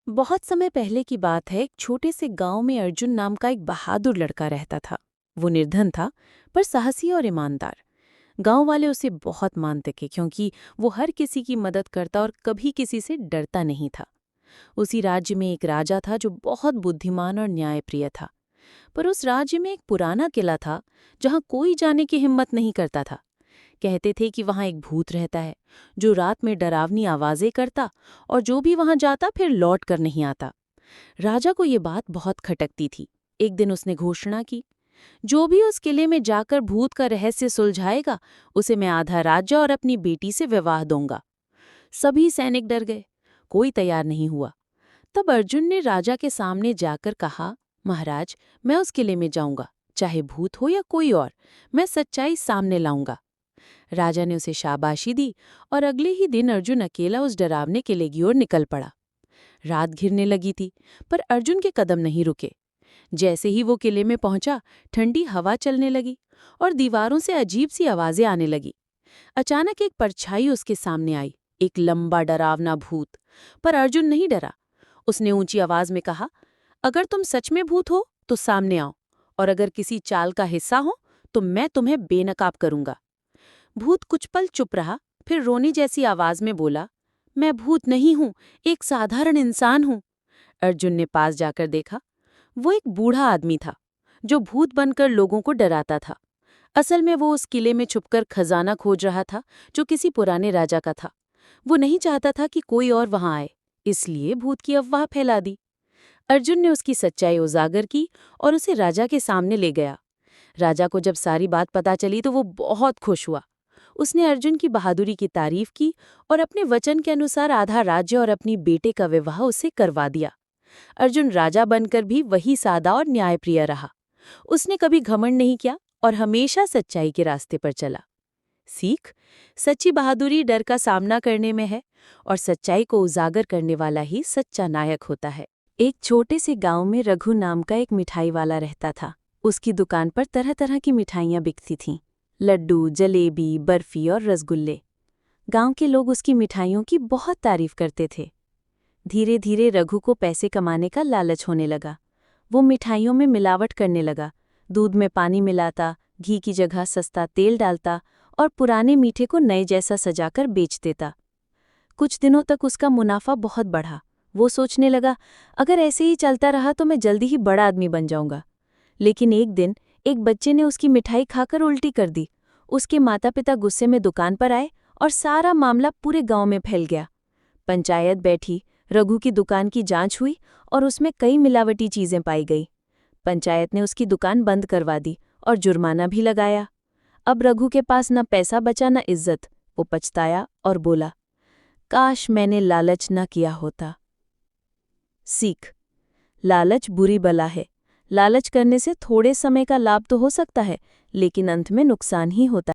बहुत समय पहले की बात है। एक छोटे से गांव में अर्जुन नाम का एक बहादुर लड़का रहता था। वो निर्धन था, पर साहसी और ईमानदार। गांव वाले उसे बहुत मानते थे क्योंकि वो हर किसी की मदद करता और कभी किसी से डरता नहीं था। उसी राज्य में एक राजा था जो बहुत बुद्धिमान और न्यायप्रिय था। पर उस राज्य में एक पुराना किला था जहां कोई जाने की हिम्मत नहीं करता था। कहते थे कि वहां एक भूत रहता है जो रात में डरावनी आवाजें करता और जो भी वहां जाता फिर लौट कर नहीं आता। राजा को ये बात बहुत खटकती थी। एक दिन उसने घोषणा की, जो भी उस किले में जाकर भूत का रहस्य सुलझाएगा उसे मैं आधा राज्य और अपनी बेटी से विवाह दूंगा। सभी सैनिक डर गए, कोई तैयार नहीं हुआ। तब अर्जुन ने राजा के सामने जाकर कहा, महाराज, मैं उस किले में जाऊंगा, चाहे भूत हो या कोई और, मैं सच्चाई सामने लाऊंगा। राजा ने उसे शाबाशी दी और अगले ही दिन अर्जुन अकेला उस डरावने किले की ओर निकल पड़ा। रात घिरने लगी थी, पर अर्जुन के कदम नहीं रुके। जैसे ही वो किले में पहुंचा, ठंडी हवा चलने लगी और दीवारों से अजीब सी आवाजें आने लगी। अचानक एक परछाई उसके सामने आई, एक लंबा डरावना भूत। पर अर्जुन नहीं डरा। उसने ऊंची आवाज में कहा, अगर तुम सच में भूत हो तो सामने आओ, और अगर किसी चाल का हिस्सा हो तो मैं तुम्हें बेनकाब करूंगा। भूत कुछ पल चुप रहा, फिर रोनी जैसी आवाज में बोला, मैं भूत नहीं हूं, एक साधारण इंसान हूं। अर्जुन ने पास जाकर देखा। वो एक बूढ़ा आदमी था जो भूत बनकर लोगों को डराता था। असल में वो उस किले में छुपकर खजाना खोज रहा था जो किसी पुराने राजा का था। वो नहीं चाहता था कि कोई और वहां आए, इसलिए भूत की अफवाह फैला दी। अर्जुन ने उसकी सच्चाई उजागर की और उसे राजा के सामने ले गया। राजा को जब सारी बात पता चली तो वो बहुत खुश हुआ। उसने अर्जुन की बहादुरी की तारीफ की और अपने वचन के अनुसार आधा राज्य और अपनी बेटे का विवाह उससे करवा दिया। अर्जुन राजा बनकर भी वही सादा और न्यायप्रिय रहा। उसने कभी घमंड नहीं किया और हमेशा सच्चाई के रास्ते पर चला। सीख, सच्ची बहादुरी डर का सामना करने में है और सच्चाई को उजागर करने वाला ही सच्चा नायक होता है। एक छोटे से गांव में रघु नाम का एक मिठाई वाला रहता था। उसकी दुकान पर तरह तरह की मिठाइयाँ बिकती थीं, लड्डू, जलेबी, बर्फी और रसगुल्ले। गांव के लोग उसकी मिठाइयों की बहुत तारीफ करते थे। धीरे धीरे रघु को पैसे कमाने का लालच होने लगा। वो मिठाइयों में मिलावट करने लगा, दूध में पानी मिलाता, घी की जगह सस्ता तेल डालता और पुराने मीठे को नए जैसा सजाकर बेच देता। कुछ दिनों तक उसका मुनाफा बहुत बढ़ा। वो सोचने लगा, अगर ऐसे ही चलता रहा तो मैं जल्दी ही बड़ा आदमी बन जाऊंगा। लेकिन एक दिन एक बच्चे ने उसकी मिठाई खाकर उल्टी कर दी। उसके माता पिता गुस्से में दुकान पर आए और सारा मामला पूरे गांव में फैल गया। पंचायत बैठी, रघु की दुकान की जांच हुई और उसमें कई मिलावटी चीजें पाई गई। पंचायत ने उसकी दुकान बंद करवा दी और जुर्माना भी लगाया। अब रघु के पास न पैसा बचा न इज्जत। वो पछताया और बोला, काश मैंने लालच न किया होता। सीख, लालच बुरी बला है। लालच करने से थोड़े समय का लाभ तो हो सकता है, लेकिन अंत में नुकसान ही होता है।